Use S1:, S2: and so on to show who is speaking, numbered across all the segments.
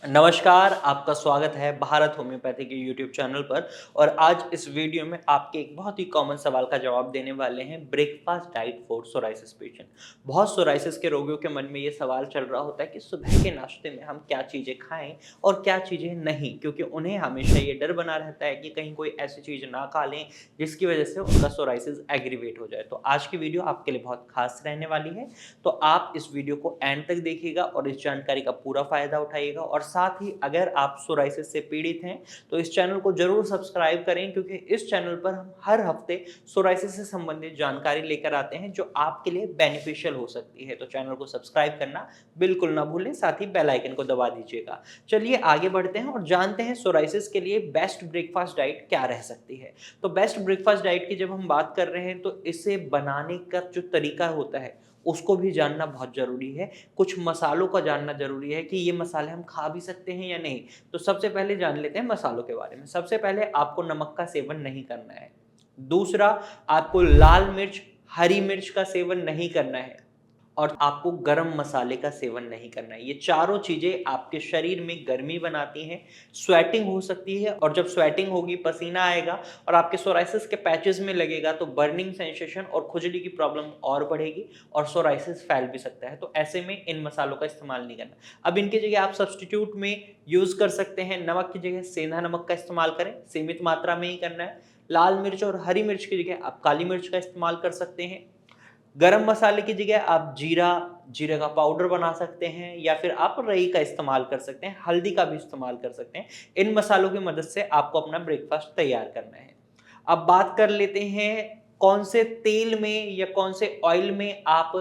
S1: नमस्कार, आपका स्वागत है भारत होम्योपैथी के यूट्यूब चैनल पर। और आज इस वीडियो में आपके एक बहुत ही कॉमन सवाल का जवाब देने वाले हैं, breakfast diet for psoriasis patient. बहुत सोराइसिस के रोगियों के मन में ये सवाल चल रहा होता है कि सुबह के नाश्ते में हम क्या चीज़ें खाएं और क्या चीज़ें नहीं, क्योंकि उन्हें हमेशा ये डर बना रहता है कि कहीं कोई ऐसी चीज़ ना खा लें जिसकी वजह से उनका सोराइसिस एग्रीवेट हो जाए। तो आज की वीडियो आपके लिए बहुत खास रहने वाली है, तो आप इस वीडियो को एंड तक देखिएगा और इस जानकारी का पूरा फ़ायदा उठाइएगा। और साथ ही अगर आप सोराइसिस से पीड़ित हैं, तो इस चैनल को ज़रूर सब्सक्राइब करें, क्योंकि इस चैनल पर हम हर हफ्ते सोराइसिस से संबंधित जानकारी लेकर आते हैं जो आपके लिए बेनिफिशियल हो सकती है। तो चैनल को सब्सक्राइब करना बिल्कुल ना भूलें, साथ ही बेल आइकन को दबा दीजिएगा। चलिए आगे बढ़ते हैं और जानते हैं सोराइसिस के लिए बेस्ट ब्रेकफास्ट डाइट क्या रह सकती है। तो बेस्ट ब्रेकफास्ट डाइट की जब हम बात कर रहे हैं, तो इसे बनाने का जो तरीका होता है उसको भी जानना बहुत ज़रूरी है। कुछ मसालों का जानना ज़रूरी है कि ये मसाले हम खा भी सकते हैं या नहीं। तो सबसे पहले जान लेते हैं मसालों के बारे में। सबसे पहले आपको नमक का सेवन नहीं करना है। दूसरा, आपको लाल मिर्च, हरी मिर्च का सेवन नहीं करना है। और आपको गरम मसाले का सेवन नहीं करना है। ये चारों चीज़ें आपके शरीर में गर्मी बनाती हैं, स्वेटिंग हो सकती है, और जब स्वेटिंग होगी, पसीना आएगा और आपके सोराइसिस के पैचेज़ में लगेगा, तो बर्निंग सेंसेशन और खुजली की प्रॉब्लम और बढ़ेगी और सोराइसिस फैल भी सकता है। तो ऐसे में इन मसालों का इस्तेमाल नहीं करना। अब इनकी जगह आप सब्स्टिट्यूट में यूज़ कर सकते हैं। नमक की जगह सेंधा नमक का इस्तेमाल करें, सीमित मात्रा में ही करना है। लाल मिर्च और हरी मिर्च की जगह आप काली मिर्च का इस्तेमाल कर सकते हैं। गरम मसाले की जगह आप जीरा, जीरे का पाउडर बना सकते हैं, या फिर आप राई का इस्तेमाल कर सकते हैं, हल्दी का भी इस्तेमाल कर सकते हैं। इन मसालों की मदद से आपको अपना ब्रेकफ़ास्ट तैयार करना है। अब बात कर लेते हैं कौन से तेल में या कौन से ऑयल में आप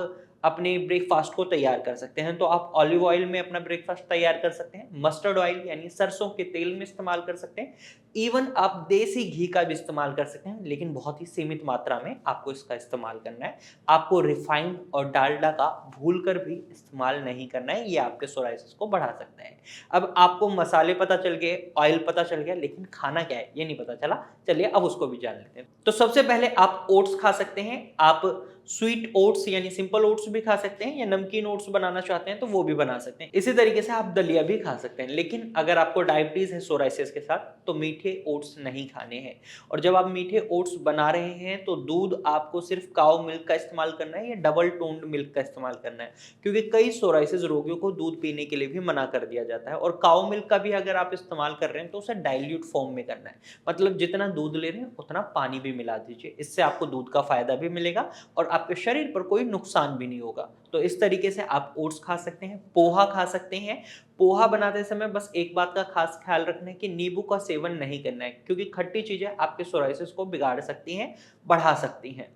S1: अपने ब्रेकफ़ास्ट को तैयार कर सकते हैं। तो आप ऑलिव ऑयल में अपना ब्रेकफ़ास्ट तैयार कर सकते हैं, मस्टर्ड ऑयल यानी सरसों के तेल में इस्तेमाल कर सकते हैं, इवन आप देसी घी का भी इस्तेमाल कर सकते हैं, लेकिन बहुत ही सीमित मात्रा में आपको इसका इस्तेमाल करना है। आपको रिफाइंड और डालडा का भूलकर भी इस्तेमाल नहीं करना है, ये आपके सोराइसिस को बढ़ा सकता है। अब आपको मसाले पता चल गए, ऑयल पता चल गया, लेकिन खाना क्या है ये नहीं पता चला। चलिए अब उसको भी जान लेते हैं। तो सबसे पहले आप ओट्स खा सकते हैं। आप स्वीट ओट्स यानी सिंपल ओट्स भी खा सकते हैं, या नमकीन ओट्स बनाना चाहते हैं तो वो भी बना सकते हैं। इसी तरीके से आप दलिया भी खा सकते हैं। लेकिन अगर आपको डायबिटीज है सोराइसिस के साथ, तो मीठे ओट्स नहीं खाने हैं। और जब आप मीठे ओट्स बना रहे हैं, तो दूध आपको सिर्फ काऊ मिल्क का इस्तेमाल करना है या डबल टोन्ड मिल्क का इस्तेमाल करना है, क्योंकि कई सोराइसिस रोगियों को दूध पीने के लिए भी मना कर दिया जाता है। और काऊ मिल्क का भी अगर आप इस्तेमाल कर रहे हैं, तो उसे डाइल्यूट फॉर्म में करना है, मतलब जितना दूध ले रहे हैं उतना पानी भी मिला दीजिए। इससे आपको दूध का फायदा भी मिलेगा और आपके शरीर पर कोई नुकसान भी नहीं होगा। तो इस तरीके से आप ओट्स खा सकते हैं, पोहा खा सकते हैं। पोहा बनाते समय बस एक बात का खास ख्याल रखना है कि नींबू का सेवन नहीं करना है, क्योंकि खट्टी चीजें आपके सोराइसिस को बिगाड़ सकती हैं, बढ़ा सकती हैं।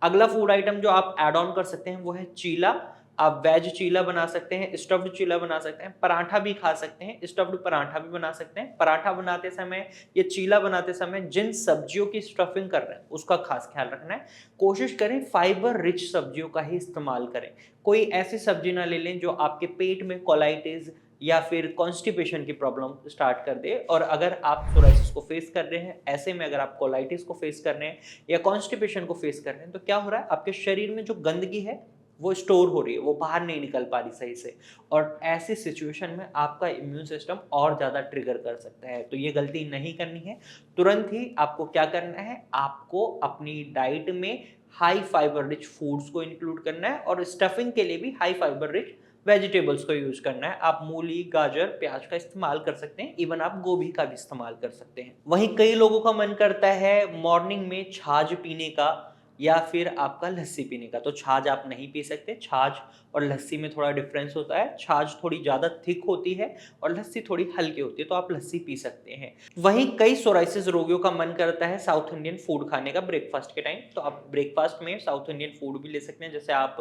S1: अगला फूड आइटम जो आप ऐड ऑन कर सकते हैं वो है चीला। आप वेज चीला बना सकते हैं, स्टफ्ड चीला बना सकते हैं, पराठा भी खा सकते हैं, स्टफ्ड पराठा भी बना सकते हैं। पराठा बनाते समय या चीला बनाते समय जिन सब्जियों की स्टफिंग कर रहे हैं उसका खास ख्याल रखना है। कोशिश करें फाइबर रिच सब्जियों का ही इस्तेमाल करें। कोई ऐसी सब्जी ना ले लें जो आपके पेट में कोलाइटिस या फिर कॉन्स्टिपेशन की प्रॉब्लम स्टार्ट कर दे। और अगर आप सोराइसिस को फेस कर रहे हैं, ऐसे में अगर आप कोलाइटिस को फेस कर रहे हैं या कॉन्स्टिपेशन को फेस कर रहे हैं, तो क्या हो रहा है, आपके शरीर में जो गंदगी है वो स्टोर हो रही है, वो बाहर नहीं निकल पा रही सही से। और ऐसी सिचुएशन में आपका इम्यून सिस्टम और ज़्यादा ट्रिगर कर सकता है। तो ये गलती नहीं करनी है। तुरंत ही आपको क्या करना है, आपको अपनी डाइट में हाई फाइबर रिच फूड्स को इंक्लूड करना है, और स्टफिंग के लिए भी हाई फाइबर रिच वेजिटेबल्स को यूज करना है। आप मूली, गाजर, प्याज का इस्तेमाल कर सकते हैं, इवन आप गोभी का भी इस्तेमाल कर सकते हैं। वहीं कई लोगों का मन करता है मॉर्निंग में छाछ पीने का या फिर आपका लस्सी पीने का। तो छाछ आप नहीं पी सकते। छाछ और लस्सी में थोड़ा डिफरेंस होता है। छाछ थोड़ी ज़्यादा थिक होती है और लस्सी थोड़ी हल्की होती है, तो आप लस्सी पी सकते हैं। वहीं कई सोराइसिस रोगियों का मन करता है साउथ इंडियन फूड खाने का ब्रेकफास्ट के टाइम, तो आप ब्रेकफास्ट में साउथ इंडियन फूड भी ले सकते हैं। जैसे आप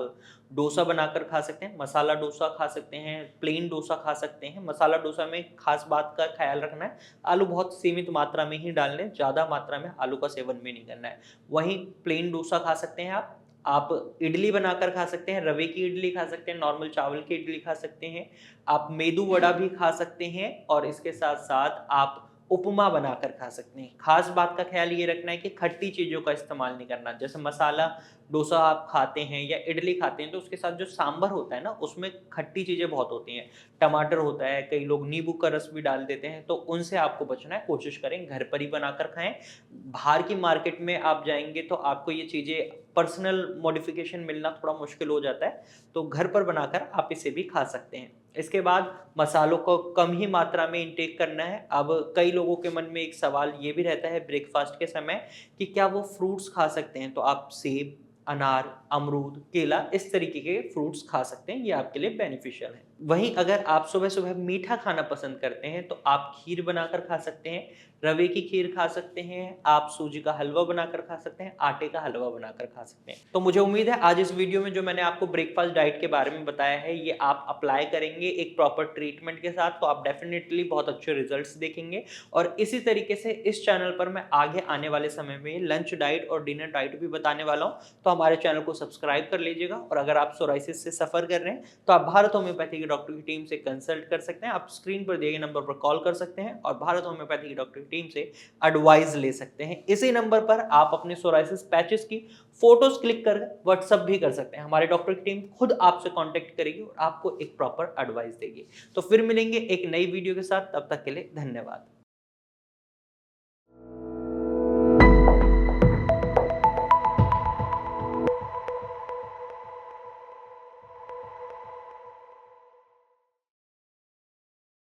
S1: डोसा बनाकर खा सकते हैं, मसाला डोसा खा सकते हैं, प्लेन डोसा खा सकते हैं। मसाला डोसा में खास बात का ख्याल रखना है, आलू बहुत सीमित मात्रा में ही डालने, ज़्यादा मात्रा में आलू का सेवन भी नहीं करना है। वहीं प्लेन डोसा खा सकते हैं आप इडली बनाकर खा सकते हैं, रवे की इडली खा सकते हैं, नॉर्मल चावल की इडली खा सकते हैं, आप मेदू वड़ा भी खा सकते हैं, और इसके साथ साथ आप उपमा बनाकर खा सकते हैं। खास बात का ख्याल ये रखना है कि खट्टी चीज़ों का इस्तेमाल नहीं करना। जैसे मसाला डोसा आप खाते हैं या इडली खाते हैं तो उसके साथ जो सांभर होता है ना, उसमें खट्टी चीज़ें बहुत होती हैं। टमाटर होता है, कई लोग नींबू का रस भी डाल देते हैं, तो उनसे आपको बचना है। कोशिश करें घर पर ही बनाकर खाएँ। बाहर की मार्केट में आप जाएँगे तो आपको ये चीज़ें पर्सनल मॉडिफ़िकेशन मिलना थोड़ा मुश्किल हो जाता है, तो घर पर बनाकर आप इसे भी खा सकते हैं। इसके बाद मसालों को कम ही मात्रा में इंटेक करना है। अब कई लोगों के मन में एक सवाल ये भी रहता है ब्रेकफ़ास्ट के समय कि क्या वो फ्रूट्स खा सकते हैं? तो आप सेब, अनार, अमरूद, केला इस तरीके के फ्रूट्स खा सकते हैं, ये आपके लिए बेनिफिशियल है। वहीं अगर आप सुबह-सुबह मीठा खाना पसंद करते हैं, तो आप खीर बनाकर खा सकते हैं, रवे की खीर खा सकते हैं, आप सूजी का हलवा बनाकर खा सकते हैं, आटे का हलवा बनाकर खा सकते हैं। तो मुझे उम्मीद है आज इस वीडियो में जो मैंने आपको ब्रेकफ़ास्ट डाइट के बारे में बताया है, ये आप अप्लाई करेंगे एक प्रॉपर ट्रीटमेंट के साथ, तो आप डेफ़िनिटली बहुत अच्छे रिज़ल्ट्स देखेंगे। और इसी तरीके से इस चैनल पर मैं आगे आने वाले समय में लंच डाइट और डिनर डाइट भी बताने वाला हूँ, तो हमारे चैनल को सब्सक्राइब कर लीजिएगा। और अगर आप सोराइसिस से सफ़र कर रहे हैं, तो आप भारत होम्योपैथी के डॉक्टर की टीम से कंसल्ट कर सकते हैं। आप स्क्रीन पर दिए गए नंबर पर कॉल कर सकते हैं और भारत होम्योपैथी की डॉक्टर की टीम से एडवाइस ले सकते हैं। इसी नंबर पर आप अपने सोराइसिस पैचेस की फोटोज क्लिक कर व्हाट्सएप भी कर सकते हैं। हमारे डॉक्टर की टीम खुद आपसे कांटेक्ट करेगी और आपको एक प्रॉपर एडवाइस देगी। तो फिर मिलेंगे एक नई वीडियो के साथ, तब तक के लिए धन्यवाद।